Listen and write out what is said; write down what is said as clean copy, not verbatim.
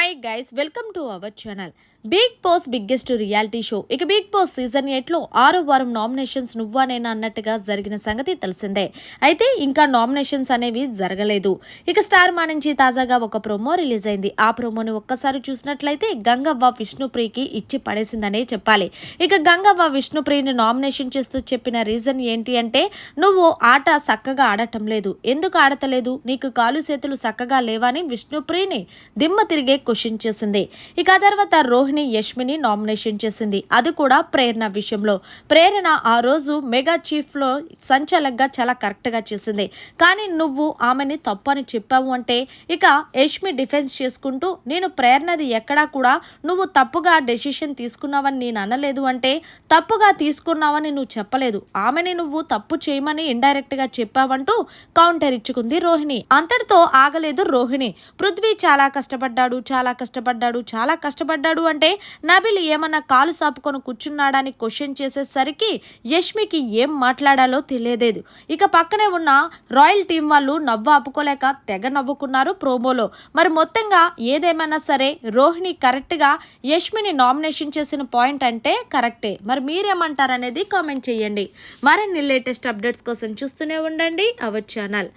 Hi guys, welcome to our channel. Bigg Boss biggest reality show ఇక Bigg Boss season 8లో 6వ వారం nominations నువ్వా నేనా అన్నట్టుగా జరిగిన సంగతి తెలిసిందే. అయితే ఇంకా నామినేషన్స్ అనేవి జరగలేదు. ఇక స్టార్ మా నుంచి తాజాగా ఒక ప్రోమో రిలీజ్ అయింది. ఆ ప్రోమోని ఒక్కసారి చూసినట్లయితే గంగవ్వ విష్ణుప్రియకి ఇచ్చి పడేసిందనే చెప్పాలి. ఇక గంగవ్వ విష్ణుప్రియని నామినేషన్ చేస్తూ చెప్పిన రీజన్ ఏంటి అంటే, నువ్వు ఆట చక్కగా ఆడటం లేదు, ఎందుకు ఆడతలేదు, నీకు కాలు చేతులు చక్కగా లేవని విష్ణుప్రియని దిమ్మ తిరిగే క్వశ్చన్ చేసింది. ఇక ఆ తర్వాత రోహిణి యష్మిని నామినేషన్ చేసింది, అది కూడా ప్రేరణ విషయంలో. ప్రేరణ ఆ రోజు మెగా చీఫ్ లో సంచలనంగా చాలా కరెక్ట్ గా చేసింది, కానీ నువ్వు ఆమెని తప్పని చెప్పావు అంటే ఇక యష్మి డిఫెన్స్ చేసుకుంటూ నేను ప్రేరణది ఎక్కడా కూడా నువ్వు తప్పుగా డెసిషన్ తీసుకున్నావని నేను అనలేదు అంటే తప్పుగా తీసుకున్నావని నువ్వు చెప్పలేదు, ఆమెని నువ్వు తప్పు చేయమని ఇండైరెక్ట్ గా చెప్పావంటూ కౌంటర్ ఇచ్చుకుంది రోహిణి. అంతటితో ఆగలేదు రోహిణి. పృథ్వీ చాలా కష్టపడ్డాడు అంటే నబిల్ ఏమన్నా కాలు సాపుకొని కూర్చున్నాడని క్వశ్చన్ చేసేసరికి యష్మికి ఏం మాట్లాడాలో తెలియలేదు. ఇక పక్కనే ఉన్న రాయల్ టీం వాళ్ళు నవ్వు ఆపుకోలేక తెగ నవ్వుకున్నారు ప్రోమోలో. మరి మొత్తంగా ఏదేమైనా సరే రోహిణి కరెక్ట్గా యష్మిని నామినేషన్ చేసిన పాయింట్ అంటే కరెక్టే. మరి మీరేమంటారనేది కామెంట్ చేయండి. మరిన్ని లేటెస్ట్ అప్డేట్స్ కోసం చూస్తూనే ఉండండి అవర్ ఛానల్.